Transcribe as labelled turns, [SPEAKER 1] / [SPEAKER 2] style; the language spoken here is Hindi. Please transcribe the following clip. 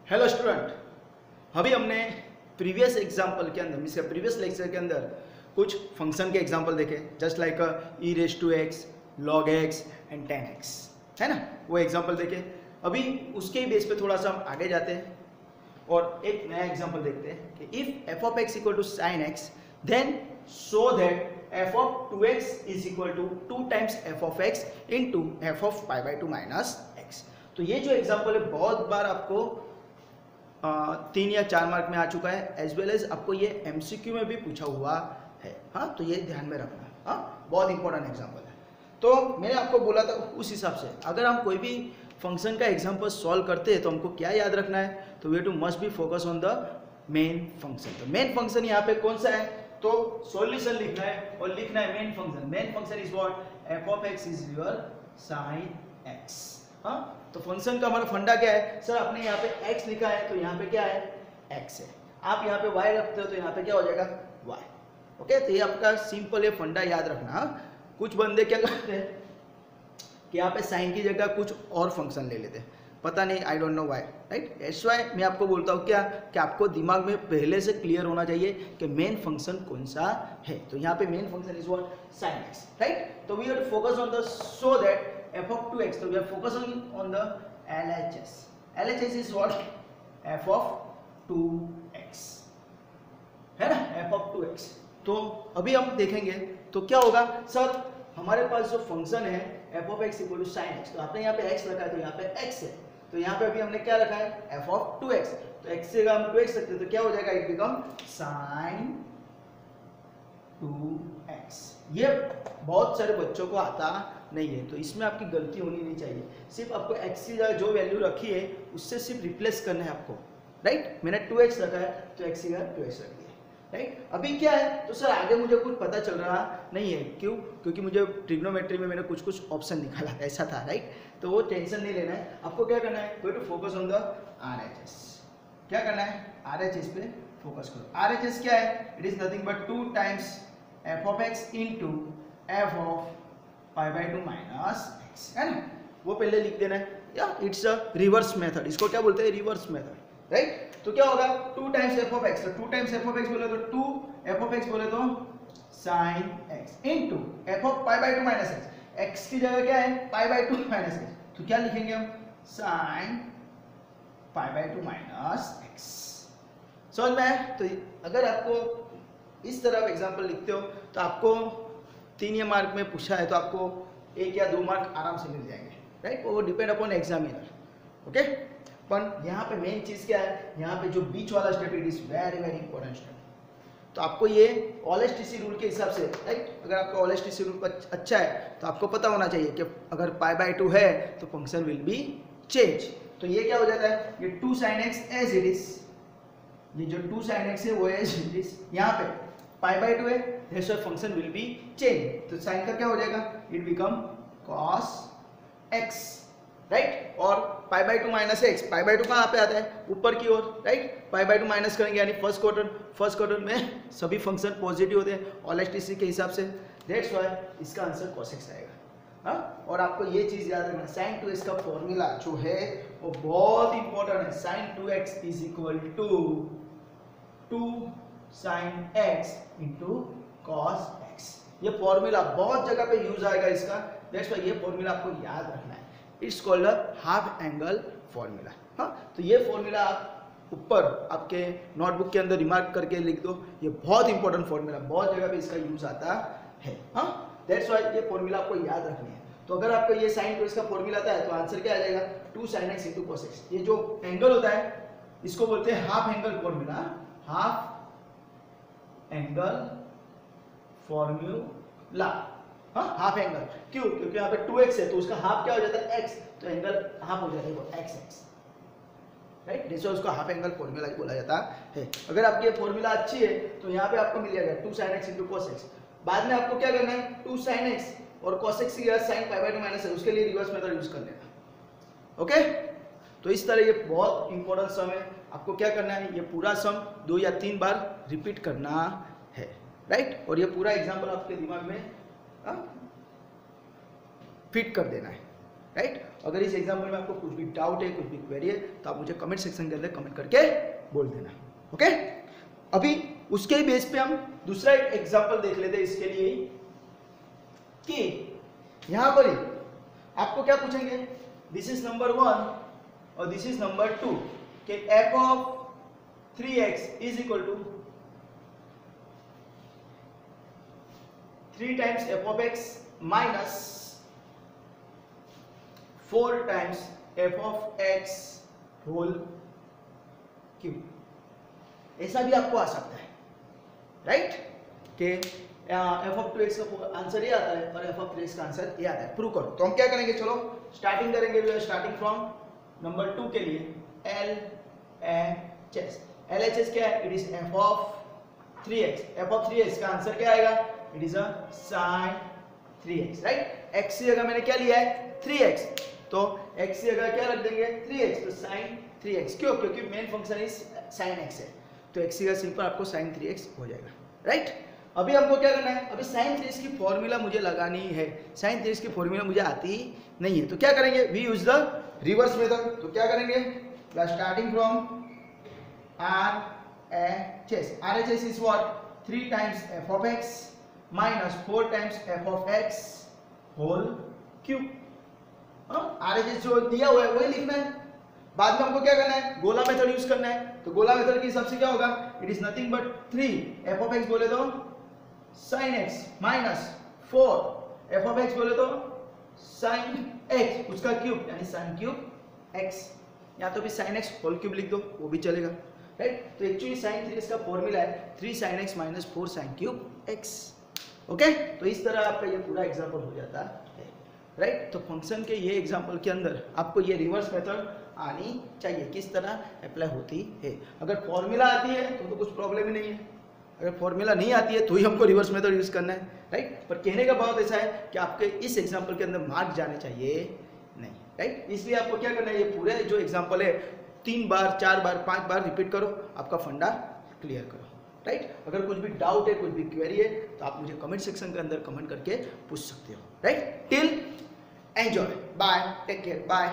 [SPEAKER 1] हेलो स्टूडेंट, अभी हमने प्रीवियस एग्जाम्पल के अंदर मीन्स प्रीवियस लेक्चर के अंदर कुछ फंक्शन के एग्जाम्पल देखे, just like e raise to x, log x and ten x, है ना। वो एग्जाम्पल देखे। अभी उसके ही बेस पे थोड़ा सा हम आगे जाते हैं और एक नया एग्जाम्पल देखते हैं कि if f of x equal to sine x then show that f of 2x is equal to 2 times f of x into f of pi by 2 minus x. तो ये जो एग्जाम्पल है बहुत बार आपको 3 या 4 मार्क में आ चुका है, एज वेल एज आपको ये एमसीक्यू में भी पूछा हुआ है। हाँ, तो ये ध्यान में रखना। हाँ, बहुत इंपॉर्टेंट एग्जाम्पल है। तो मैंने आपको बोला था उस हिसाब से अगर हम कोई भी फंक्शन का एग्जाम्पल सॉल्व करते हैं तो हमको क्या याद रखना है, तो we too must be focus on the main function. तो मेन फंक्शन यहाँ पे कौन सा है, तो सॉल्यूशन लिखना है और लिखना है main function. Main function is what, F of x is your sine x. हाँ, तो फंक्शन का हमारा फंडा क्या है, सर आपने यहाँ पे x लिखा है तो यहाँ पे क्या है, x है। आप यहाँ पे y रखते हो तो यहाँ पे क्या हो जाएगा, y। ओके, तो ये आपका सिंपल है फंडा, याद रखना। हाँ, कुछ बंदे क्या करते हैं कि यहाँ पे साइन की जगह कुछ और फंक्शन ले लेते हैं, पता नहीं, I don't know why, right. S Y मैं आपको बोलता हूँ क्या कि आपको दिमाग में पहले से क्लियर होना चाहिए कि मेन फंक्शन कौन सा है। तो यहाँ पे main function is what, sine x, right. तो we have to focus on the so that f of 2x, so we are focusing on the LHS. LHS is what, f of 2x, है ना, f of 2x। तो अभी हम देखेंगे तो क्या होगा, सर हमारे पास जो फंक्शन है f of x equal to sine x, तो आपने यहाँ पे x रखा है तो यहाँ पे x है, तो यहाँ पे अभी हमने क्या रखा है, f of 2x, तो x से हम 2x रखते हैं तो क्या हो जाएगा, इट बिकम साइन 2x। ये बहुत सारे बच्चों को आता नहीं है, तो इसमें आपकी गलती होनी नहीं चाहिए। सिर्फ आपको x की जगह जो वैल्यू रखी है उससे सिर्फ रिप्लेस करना है आपको, राइट। मैंने 2x रखा है तो x की जगह 2x रख दिया, राइट। अभी क्या है, तो सर आगे मुझे कुछ पता चल रहा नहीं है, क्यों, क्योंकि मुझे ट्रिग्नोमेट्री में मैंने कुछ ऑप्शन निकाला था, ऐसा था, राइट। तो वो टेंशन नहीं लेना है, आपको क्या करना है, go to focus on the RHS। क्या करना है, RHS पे फोकस करो। RHS क्या है, it is nothing but 2 times f of x into f of pi by 2 minus x, है ना। वो पहले लिख देना है, या इट्स अ रिवर्स मेथड, इसको क्या बोलते हैं, रिवर्स मेथड, राइट। तो क्या होगा, 2 टाइम्स एफ ऑफ एक्स, तो 2 टाइम्स एफ ऑफ एक्स बोले तो 2 एफ ऑफ एक्स बोले तो sine x into f of pi by 2 minus x. X की जगह क्या है, पाई बाई 2 माइनस एक्स, तो क्या लिखेंगे हम, sine pi by 2 minus x. समझ में आया। तो अगर आपको इस तरह एग्जाम्पल लिखते हो तो आपको 3 मार्क में पूछा है तो आपको 1 या 2 मार्क आराम से मिल जाएंगे, राइट। वो डिपेंड अपॉन एग्जामिनर, ओके। पर यहाँ पे मेन चीज़ क्या है, यहाँ पे जो बीच वाला step, it is very very important step. तो आपको ये OLSTC रूल के हिसाब से, राइट, अगर आपका OLSTC रूल अच्छा है तो आपको पता होना चाहिए कि अगर पाई बाई 2 है तो फंक्शन विल बी चेंज। तो ये क्या हो जाता है, ये 2 sine x as it is, ये जो 2 साइन एक्स है वो एज इट इज, यहाँ पे पाई बाई 2 है, that's why function will be change। तो साइन का क्या हो जाएगा, it become cos x, right. और pi by 2 minus x, pi by 2 कहाँ पे आता है, ऊपर की ओर, राइट। पाई बाई 2 माइनस करेंगे यानी फर्स्ट क्वार्टर में सभी फंक्शन पॉजिटिव होते हैं OLSTC के हिसाब से, that's why इसका आंसर cos x आएगा। हाँ, और आपको ये चीज याद रखना, साइन 2x का फॉर्मूला जो है वो बहुत इंपॉर्टेंट है। Sine 2x is equal to 2 sine x into cos x। ये फॉर्मूला बहुत जगह पे यूज आएगा इसका, दैट्स व्हाई ये फॉर्मूला आपको याद रखना है। It's called a half angle formula. हाँ, तो ये फॉर्मूला आप ऊपर आपके नोटबुक के अंदर रिमार्क करके लिख दो, ये बहुत इंपॉर्टेंट फॉर्मूला, बहुत जगह पे इसका यूज आता है। हाँ, दैट्स व्हाई ये फॉर्मूला आपको याद रखनी है। तो अगर आपको ये साइन 2x का फॉर्मूला आता है तो आंसर क्या आ जाएगा, 2 sine x into cos x। ये जो एंगल होता है इसको बोलते हैं half angle formula, half angle formula. हाँ, हाफ एंगल क्यों, क्योंकि यहाँ पे 2x है तो उसका हाफ क्या हो जाता है, x, तो एंगल हाफ हो जाता है वो x, राइट। जैसे उसको हाफ एंगल फॉर्मूला बोला जाता है। अगर आपकी ये फॉर्मूला अच्छी है तो यहाँ पे आपको मिल जाएगा 2 sine x into cos x। बाद में आपको क्या करना है, 2 साइन x और cos x की जगह साइन पाई बाई 2 माइनस है, उसके लिए रिवर्स मेथड यूज कर लेना, ओके। तो इस तरह ये बहुत इंपॉर्टेंट सम है, आपको क्या करना है, ये पूरा सम 2 या 3 बार रिपीट करना है, राइट। और ये पूरा एग्जाम्पल आपके दिमाग में फिट कर देना है, राइट। अगर इस एग्जाम्पल में आपको कुछ भी डाउट है, कुछ भी क्वेरी है, तो आप मुझे कमेंट सेक्शन के अंदर कमेंट करके बोल देना। ओके, अभी उसके ही बेस पे हम दूसरा एक एग्जाम्पल देख लेते हैं इसके लिए कि यहां पर ही आपको क्या पूछेंगे, दिस इज नंबर 1 और दिस इज नंबर 2 कि f of 3x is equal to 3 times f of x minus 4 times f of x whole cube. ऐसा भी आपको आ सकता है, राइट, कि f ऑफ 2x का आंसर ये आता है और f ऑफ 3x का आंसर ये आता है। प्रूव करो। तो हम क्या करेंगे, चलो स्टार्टिंग करेंगे, we are starting from number 2 के लिए LHS। LHS क्या है, it is f of 3x। f of 3x का आंसर क्या आएगा, it is a sin 3x, right. x की जगह मैंने क्या लिया है 3x, तो x की जगह क्या रख देंगे 3x, तो sin 3x। क्यों, क्योंकि main function is sin x है, तो x की जगह सिंपल आपको sin 3x हो जाएगा, राइट। अभी हमको क्या करना है, अभी sin 3x की फॉर्मूला मुझे लगानी है। sin 3x की फॉर्मूला मुझे आती नहीं है, तो क्या करेंगे, we use the reverse method. तो क्या करेंगे, we are starting from RHS। RHS is what, 3 times f of x minus 4 times f of x whole cube. RHS जो दिया हुआ है वही लिखना है। बाद में हमको क्या करना है, गोला मेथड यूज करना है। तो गोला मेथड के हिसाब से क्या होगा, it is nothing but 3 f of x बोले तो sin x minus 4 f of x बोले तो sin x उसका क्यूब यानी sin क्यूब x, या तो भी sin x होल क्यूब लिख दो वो भी चलेगा, राइट। तो एक्चुअली sin 3x का फॉर्मूला है 3 sin x minus 4 sin cube x। Okay, तो इस तरह आपका ये पूरा एग्जांपल हो जाता है, राइट। तो फंक्शन के ये एग्जांपल के अंदर आपको ये रिवर्स मेथड आनी चाहिए, किस तरह अप्लाई होती है। अगर फॉर्मूला आती है तो कुछ प्रॉब्लम ही नहीं है, अगर फॉर्मूला नहीं आती है तो ही हमको रिवर्स मेथड यूज करना है, राइट। पर कहने का बात ऐसा है कि आपके इस एग्जांपल के अंदर मार्क्स जाने चाहिए नहीं, राइट। इसलिए आपको क्या करना है, ये पूरे जो एग्जांपल है 3 बार 4 बार 5 बार रिपीट करो, आपका फंडा क्लियर करो, राइट। अगर कुछ भी डाउट है, कुछ भी क्वेरी है, तो आप मुझे कमेंट सेक्शन के अंदर कमेंट करके पूछ सकते हो, right. Till enjoy, bye, take care, bye.